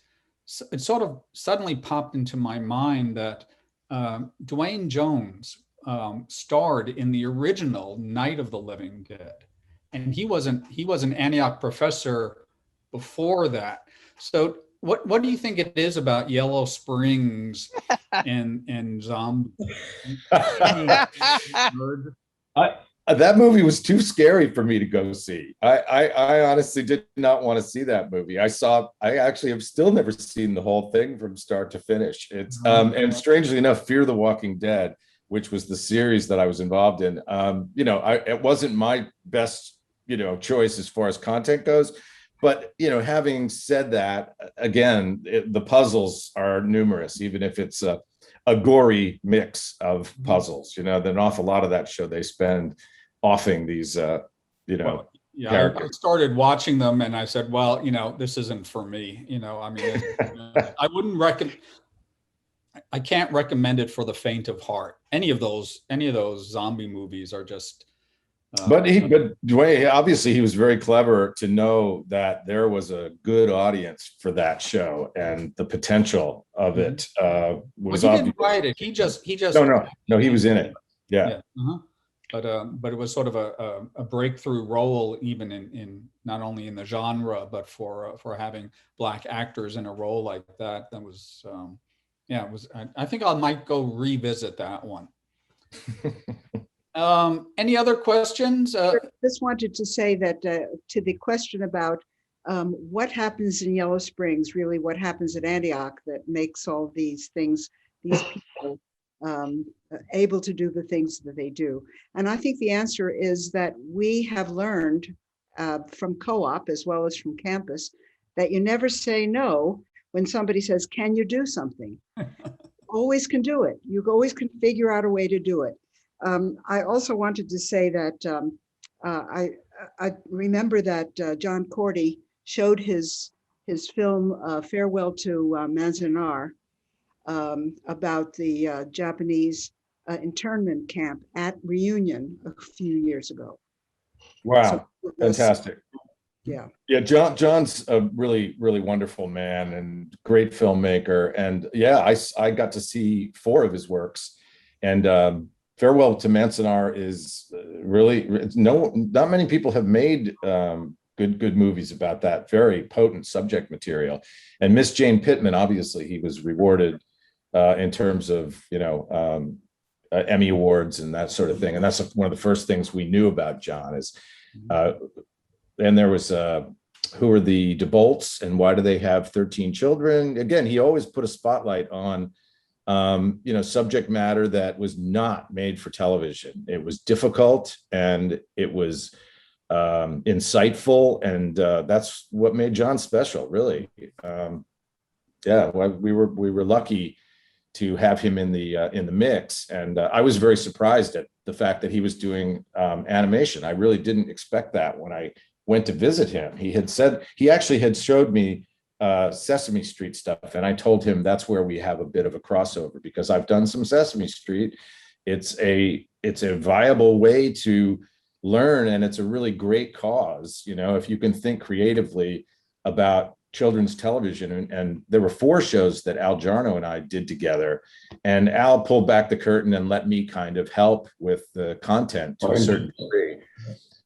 it sort of suddenly popped into my mind that Dwayne Jones starred in the original Night of the Living Dead, and he was an Antioch professor before that. So what do you think it is about Yellow Springs and zombie? That movie was too scary for me to go see. I honestly did not want to see that movie. I actually have still never seen the whole thing from start to finish. It's and strangely enough, Fear the Walking Dead, which was the series that I was involved in, it wasn't my best, choice as far as content goes. But, having said that, again, the puzzles are numerous, even if it's a gory mix of puzzles, then an awful lot of that show they spend offing these, Well, yeah, characters. I started watching them and I said, well, this isn't for me. I mean, I wouldn't recommend. I can't recommend it for the faint of heart. Any of those zombie movies are just. But Dwayne, obviously, he was very clever to know that there was a good audience for that show, and the potential of it was. Well, he didn't write it. He just. No, he was in it. Yeah. But it was sort of a breakthrough role, even in not only in the genre, but for having Black actors in a role like that. That was, it was. I think I might go revisit that one. Any other questions? Just wanted to say that to the question about what happens in Yellow Springs, really what happens at Antioch that makes all these things, these people able to do the things that they do. And I think the answer is that we have learned from co-op as well as from campus that you never say no when somebody says, can you do something? Always can do it. You always can figure out a way to do it. I also wanted to say that I remember that John Cordy showed his film Farewell to Manzanar about the Japanese internment camp at Reunion a few years ago. Wow, fantastic. Yeah. Yeah, John's a really, really wonderful man and great filmmaker. And yeah, I got to see 4 of his works. And Farewell to Manzanar is really, not many people have made good movies about that very potent subject material. And Miss Jane Pittman, obviously, he was rewarded in terms of, Emmy Awards and that sort of thing. And that's one of the first things we knew about John is, and there was, who are the DeBolts and why do they have 13 children? Again, he always put a spotlight on, subject matter that was not made for television. It was difficult and it was insightful. And that's what made John special, really. Yeah, we were lucky to have him in the mix. And I was very surprised at the fact that he was doing animation. I really didn't expect that when I went to visit him. He actually had showed me Sesame Street stuff. And I told him that's where we have a bit of a crossover because I've done some Sesame Street. It's a viable way to learn. And it's a really great cause. If you can think creatively about children's television. And there were 4 shows that Al Jarno and I did together. And Al pulled back the curtain and let me kind of help with the content to a certain degree.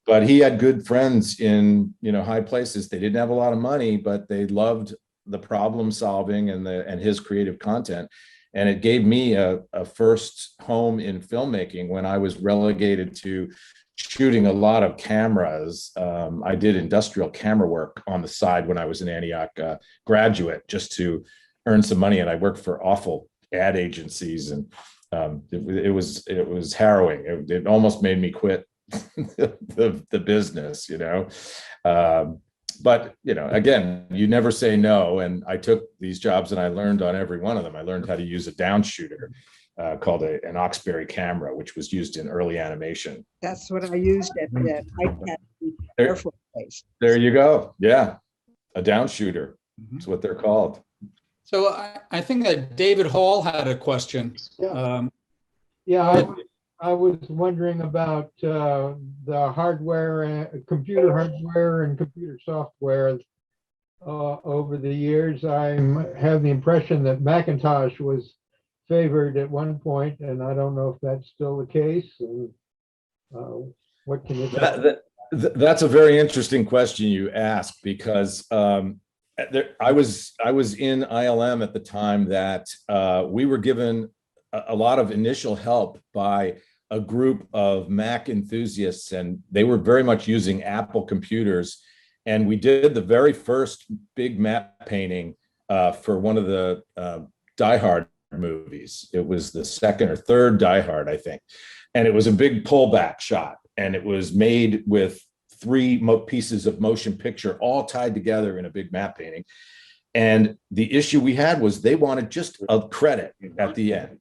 But he had good friends in, high places. They didn't have a lot of money, but they loved the problem solving and his creative content. And it gave me a first home in filmmaking when I was relegated to shooting a lot of cameras. I did industrial camera work on the side when I was an Antioch graduate just to earn some money. And I worked for awful ad agencies and it was harrowing. It almost made me quit the business, but again, you never say no. And I took these jobs and I learned on every one of them. I learned how to use a down shooter called an Oxbury camera, which was used in early animation. That's what I used at the Air Force Base. There you go. Yeah, a down shooter. That's what they're called. So I think that David Hall had a question. I was wondering about the hardware, computer hardware and computer software over the years. I have the impression that Macintosh was favored at one point, and I don't know if that's still the case. And what can you tell me? That's a very interesting question you ask because I was in ILM at the time that we were given a lot of initial help by a group of Mac enthusiasts, and they were very much using Apple computers. And we did the very first big map painting for one of the Die Hard movies. It was the second or third Die Hard, I think. And it was a big pullback shot. And it was made with 3 pieces of motion picture all tied together in a big map painting. And the issue we had was they wanted just a credit at the end.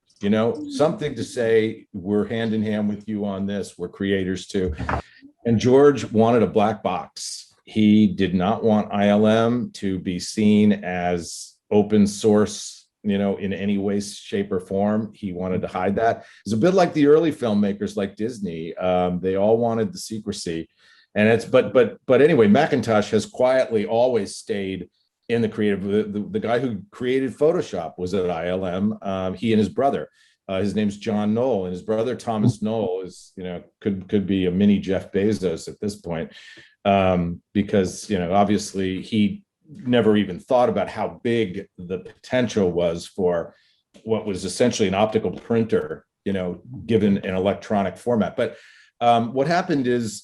Something to say, we're hand in hand with you on this, we're creators too. And George wanted a black box. He did not want ILM to be seen as open source, in any way, shape, or form. He wanted to hide that. It's a bit like the early filmmakers like Disney. They all wanted the secrecy. And but anyway, Macintosh has quietly always stayed in the creative. The guy who created Photoshop was at ILM. He and his brother, his name's John Knoll, and his brother Thomas Knoll is, could be a mini Jeff Bezos at this point, because obviously he never even thought about how big the potential was for what was essentially an optical printer given an electronic format. But what happened is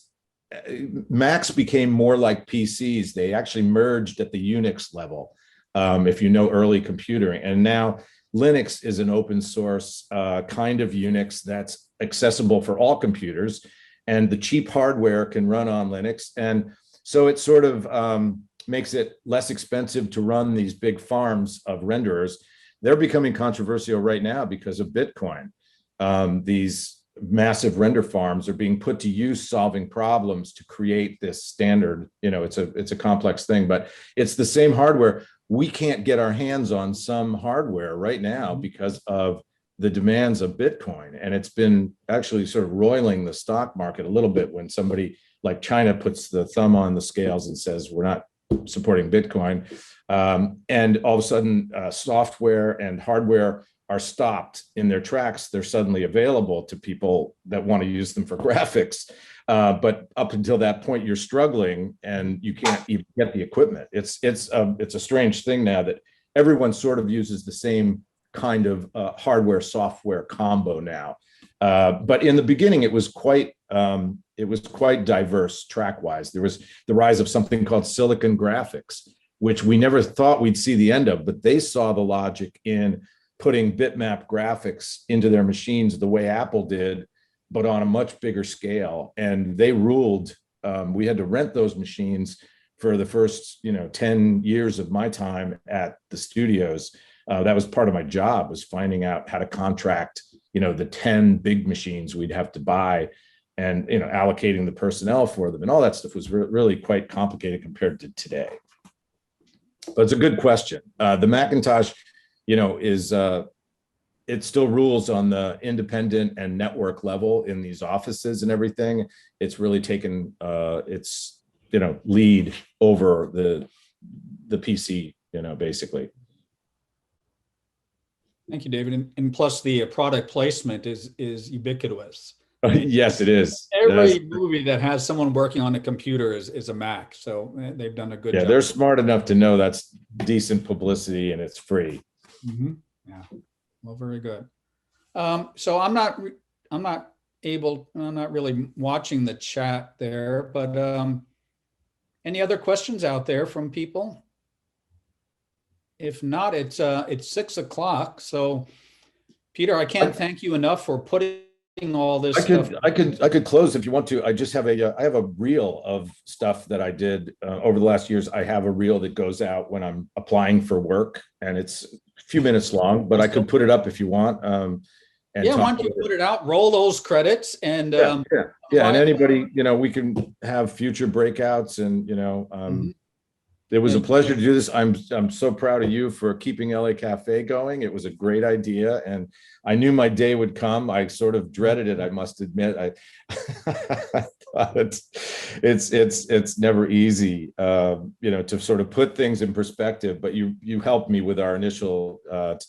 Macs became more like PCs. They actually merged at the Unix level, if you know early computing. And now Linux is an open source kind of Unix that's accessible for all computers, and the cheap hardware can run on Linux. And so it sort of makes it less expensive to run these big farms of renderers. They're becoming controversial right now because of Bitcoin. These massive render farms are being put to use solving problems to create this standard. It's a complex thing, but it's the same hardware. We can't get our hands on some hardware right now because of the demands of Bitcoin. And it's been actually sort of roiling the stock market a little bit when somebody like China puts the thumb on the scales and says, we're not supporting Bitcoin. And all of a sudden, software and hardware are stopped in their tracks. They're suddenly available to people that want to use them for graphics. But up until that point, you're struggling and you can't even get the equipment. It's a strange thing now that everyone sort of uses the same kind of hardware software combo now. But in the beginning, it was quite diverse track-wise. There was the rise of something called silicon graphics, which we never thought we'd see the end of, but they saw the logic in putting bitmap graphics into their machines the way Apple did, but on a much bigger scale. And they ruled. We had to rent those machines for the first 10 years of my time at the studios. That was part of my job, was finding out how to contract the 10 big machines we'd have to buy, and allocating the personnel for them, and all that stuff was really quite complicated compared to today. But it's a good question. The Macintosh, it still rules on the independent and network level in these offices and everything. It's really taken its lead over the PC, basically. Thank you, David. And plus, the product placement is ubiquitous. Yes, it is. Every movie that has someone working on a computer is a Mac. So they've done a good job. Yeah, they're smart enough to know that's decent publicity and it's free. Mm-hmm. Yeah. Well, very good. So I'm not really watching the chat there, but any other questions out there from people? If not, it's 6 o'clock. So Peter, I can't thank you enough for putting all this stuff. I could close if you want to. I just have I have a reel of stuff that I did over the last years. I have a reel that goes out when I'm applying for work, and it's a few minutes long, but I could put it up if you want. Why don't you put it out, roll those credits, and and anybody, we can have future breakouts, and it was a pleasure to do this. I'm so proud of you for keeping LA Cafe going. It was a great idea, and I knew my day would come. I sort of dreaded it, I must admit. I thought it's never easy, to sort of put things in perspective. But you helped me with our initial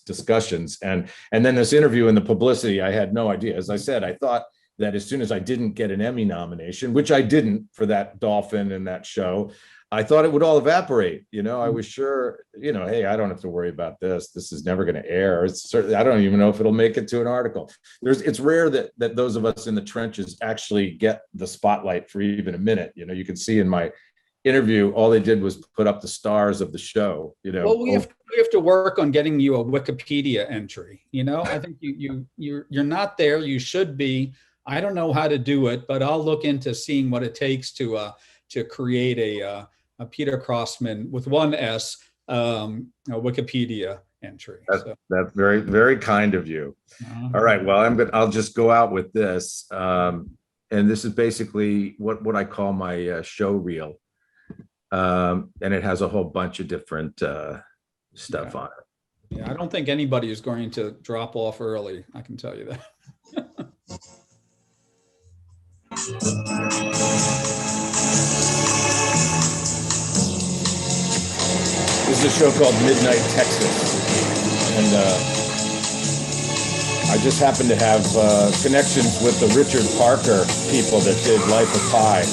discussions, and then this interview and the publicity. I had no idea. As I said, I thought that as soon as I didn't get an Emmy nomination, which I didn't for that dolphin and that show, I thought it would all evaporate. I was sure, hey, I don't have to worry about this. This is never going to air. It's certainly, I don't even know if it'll make it to an article. It's rare that those of us in the trenches actually get the spotlight for even a minute. You can see in my interview, all they did was put up the stars of the show. Well, we have to work on getting you a Wikipedia entry. I think you're not there. You should be. I don't know how to do it, but I'll look into seeing what it takes to create a Peter Crosman with one S, a Wikipedia entry. That's very, very kind of you. All right. Well, I'll just go out with this. And this is basically what I call my show reel. And it has a whole bunch of different stuff on it. Yeah, I don't think anybody is going to drop off early. I can tell you that. This is a show called Midnight Texas, and I just happen to have connections with the Richard Parker people that did Life of Pi,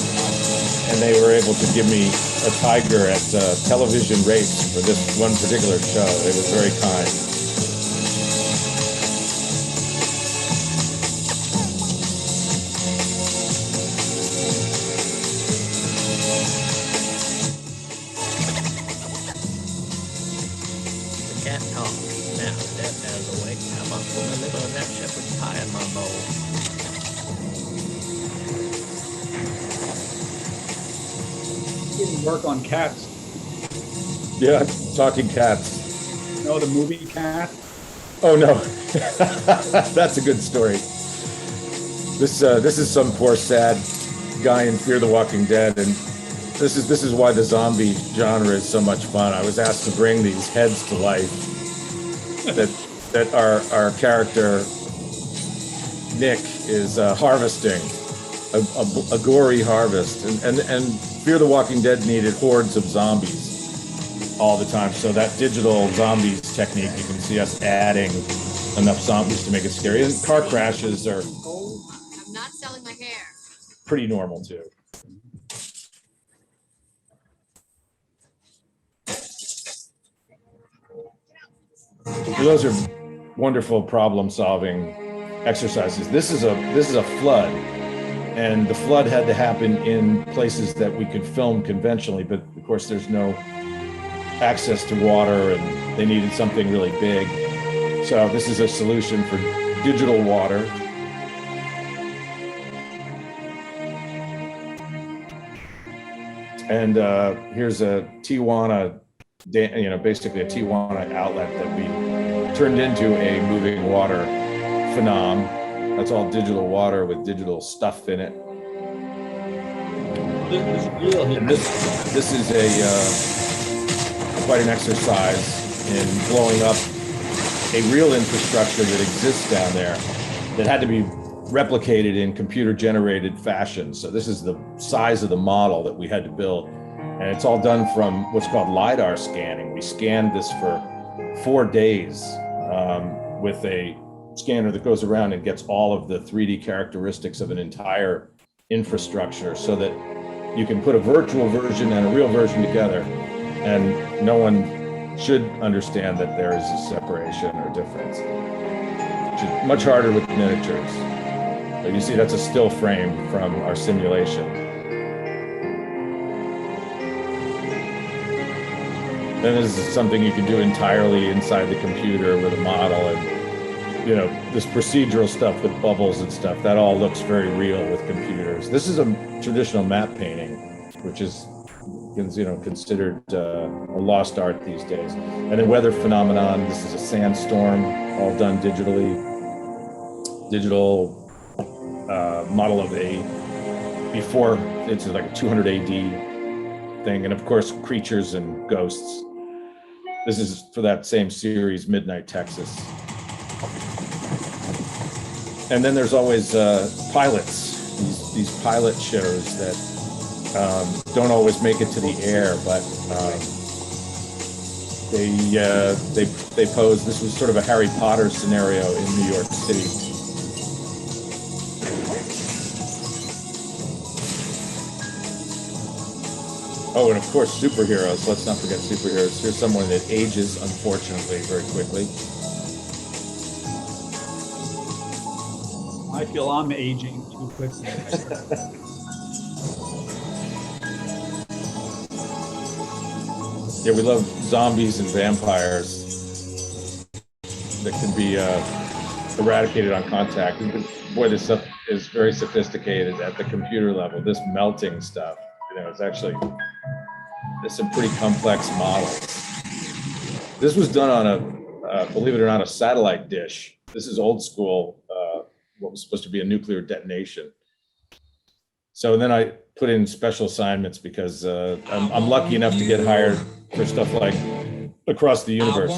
and they were able to give me a tiger at television rates for this one particular show. It was very kind. there's a way. Come on, put a little of that shepherd's pie in my bowl. Didn't work on Cats. Yeah, Talking Cats. You know the movie Cat? Oh no, that's a good story. This is some poor sad guy in Fear the Walking Dead, and this is why the zombie genre is so much fun. I was asked to bring these heads to life that our character Nick is harvesting a gory harvest, and Fear the Walking Dead needed hordes of zombies all the time. So that digital zombies technique, you can see us adding enough zombies to make it scary. And car crashes are I'm not selling my hair. pretty normal too. So those are wonderful problem-solving exercises. This is a flood, and the flood had to happen in places that we could film conventionally, but of course there's no access to water, and they needed something really big. So this is a solution for digital water. And here's a Tijuana, basically a Tijuana outlet that we turned into a moving water phenom. That's all digital water with digital stuff in it. And this is quite an exercise in blowing up a real infrastructure that exists down there that had to be replicated in computer-generated fashion. So this is the size of the model that we had to build. And it's all done from what's called LiDAR scanning. We scanned this for 4 days with a scanner that goes around and gets all of the 3D characteristics of an entire infrastructure so that you can put a virtual version and a real version together, and no one should understand that there is a separation or difference. Which is much harder with miniatures. But you see, that's a still frame from our simulation. Then this is something you can do entirely inside the computer with a model, and this procedural stuff with bubbles and stuff, that all looks very real with computers. This is a traditional map painting, which is considered a lost art these days. And then weather phenomenon, this is a sandstorm, all done digitally. Digital model of before, it's like a 200 AD thing. And of course, creatures and ghosts. This is for that same series, Midnight Texas. And then there's always pilots, these pilot shows that don't always make it to the air, but they pose. This was sort of a Harry Potter scenario in New York City. Oh, and of course, superheroes. Let's not forget superheroes. Here's someone that ages, unfortunately, very quickly. I feel I'm aging too quickly. Yeah, we love zombies and vampires that can be eradicated on contact. Boy, this stuff is very sophisticated at the computer level. This melting stuff, it's some pretty complex models. This was done on believe it or not, a satellite dish. This is old school, what was supposed to be a nuclear detonation. So then I put in special assignments because I'm lucky enough to get hired for stuff like Across the Universe,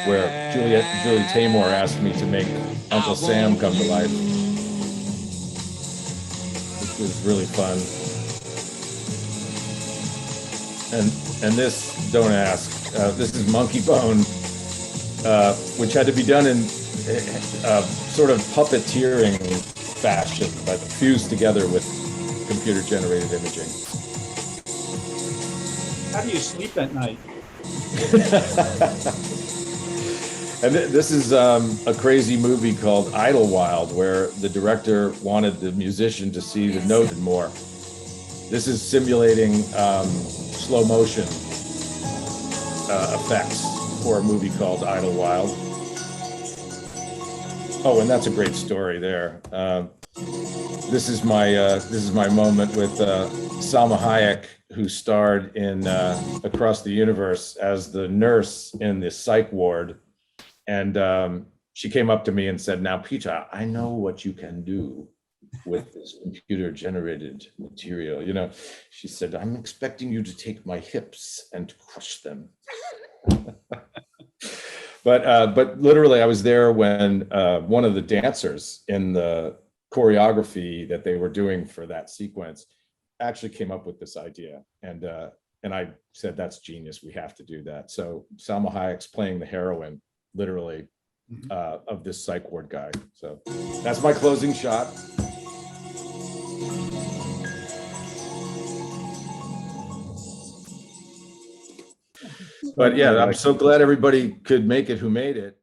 where Julie Taymor asked me to make Uncle Sam come to life, which was really fun. And this, don't ask, this is Monkey Bone, which had to be done in sort of puppeteering fashion, but fused together with computer-generated imaging. How do you sleep at night? And this is a crazy movie called Idlewild, where the director wanted the musician to see the note more. This is simulating slow motion effects for a movie called Idlewild. Oh, and that's a great story there. This is my moment with Salma Hayek, who starred in Across the Universe as the nurse in the psych ward. And she came up to me and said, "Now, Peter, I know what you can do with this computer generated material." You know, she said, "I'm expecting you to take my hips and crush them." But literally, I was there when one of the dancers in the choreography that they were doing for that sequence actually came up with this idea, and I said, "That's genius. We have to do that." So Salma Hayek's playing the heroine, literally, of this psych ward guy. So that's my closing shot. But yeah, I'm so glad everybody could make it who made it.